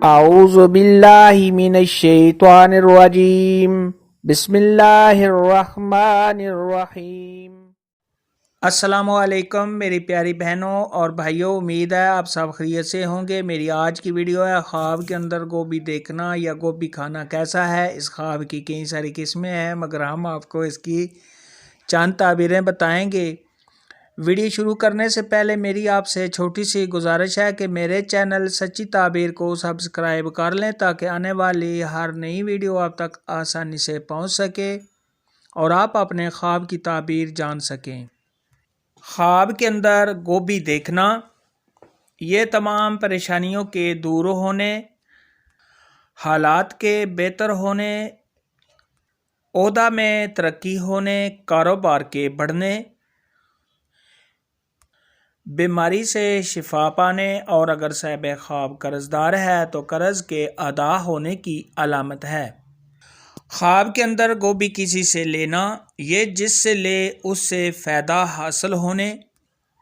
اعوذ باللہ من الشیطان الرجیم بسم اللہ الرحمن الرحیم۔ السلام علیکم میری پیاری بہنوں اور بھائیوں، امید ہے آپ سب خیریت سے ہوں گے۔ میری آج کی ویڈیو ہے خواب کے اندر گوبھی دیکھنا یا گوبھی کھانا کیسا ہے۔ اس خواب کی کئی ساری قسمیں ہیں مگر ہم آپ کو اس کی چند تعبیریں بتائیں گے۔ ویڈیو شروع کرنے سے پہلے میری آپ سے چھوٹی سی گزارش ہے کہ میرے چینل سچی تعبیر کو سبسکرائب کر لیں تاکہ آنے والی ہر نئی ویڈیو آپ تک آسانی سے پہنچ سکے اور آپ اپنے خواب کی تعبیر جان سکیں۔ خواب کے اندر گوبھی دیکھنا، یہ تمام پریشانیوں کے دور ہونے، حالات کے بہتر ہونے، عہدہ میں ترقی ہونے، کاروبار کے بڑھنے، بیماری سے شفا پانے اور اگر صاحب خواب قرض دار ہے تو قرض کے ادا ہونے کی علامت ہے۔ خواب کے اندر گوبھی کسی سے لینا، یہ جس سے لے اس سے فائدہ حاصل ہونے،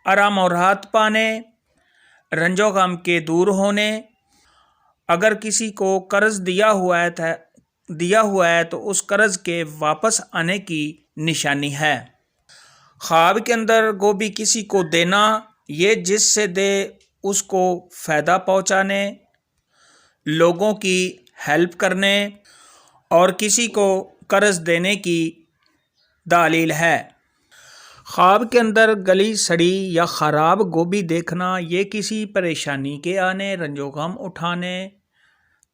آرام و راحت پانے، رنج و غم کے دور ہونے، اگر کسی کو قرض دیا ہوا ہے تو اس قرض کے واپس آنے کی نشانی ہے۔ خواب کے اندر گوبھی کسی کو دینا، یہ جس سے دے اس کو فائدہ پہنچانے، لوگوں کی ہیلپ کرنے اور کسی کو قرض دینے کی دلیل ہے۔ خواب کے اندر گلی سڑی یا خراب گوبھی دیکھنا، یہ کسی پریشانی کے آنے، رنج و غم اٹھانے،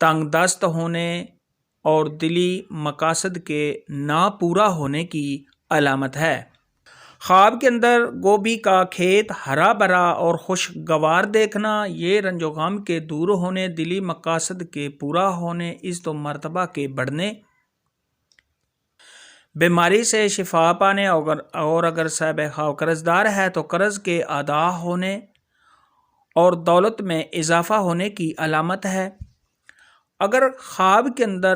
تنگ دست ہونے اور دلی مقاصد کے نہ پورا ہونے کی علامت ہے۔ خواب کے اندر گوبھی کا کھیت ہرا بھرا اور خوشگوار دیکھنا، یہ رنج و غم کے دور ہونے، دلی مقاصد کے پورا ہونے، عزت و مرتبہ کے بڑھنے، بیماری سے شفا پانے اور اگر صاحب خواب قرض دار ہے تو قرض کے ادا ہونے اور دولت میں اضافہ ہونے کی علامت ہے۔ اگر خواب کے اندر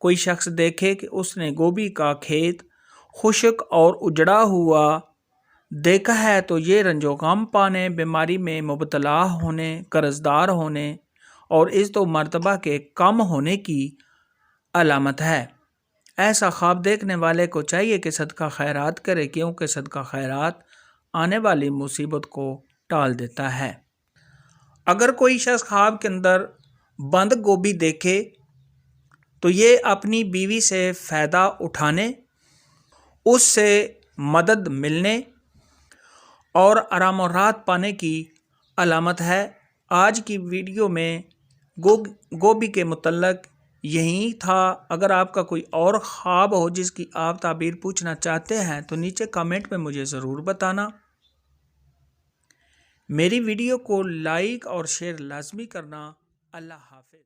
کوئی شخص دیکھے کہ اس نے گوبھی کا کھیت خشک اور اجڑا ہوا دیکھا ہے تو یہ رنج و غم پانے، بیماری میں مبتلا ہونے، قرض دار ہونے اور عزت و مرتبہ کے کم ہونے کی علامت ہے۔ ایسا خواب دیکھنے والے کو چاہیے کہ صدقہ خیرات کرے، کیونکہ صدقہ خیرات آنے والی مصیبت کو ٹال دیتا ہے۔ اگر کوئی شخص خواب کے اندر بند گوبھی دیکھے تو یہ اپنی بیوی سے فائدہ اٹھانے، اس سے مدد ملنے اور آرام و راحت پانے کی علامت ہے۔ آج کی ویڈیو میں گوبھی کے متعلق یہی تھا۔ اگر آپ کا کوئی اور خواب ہو جس کی آپ تعبیر پوچھنا چاہتے ہیں تو نیچے کمنٹ میں مجھے ضرور بتانا۔ میری ویڈیو کو لائک اور شیئر لازمی کرنا۔ اللہ حافظ۔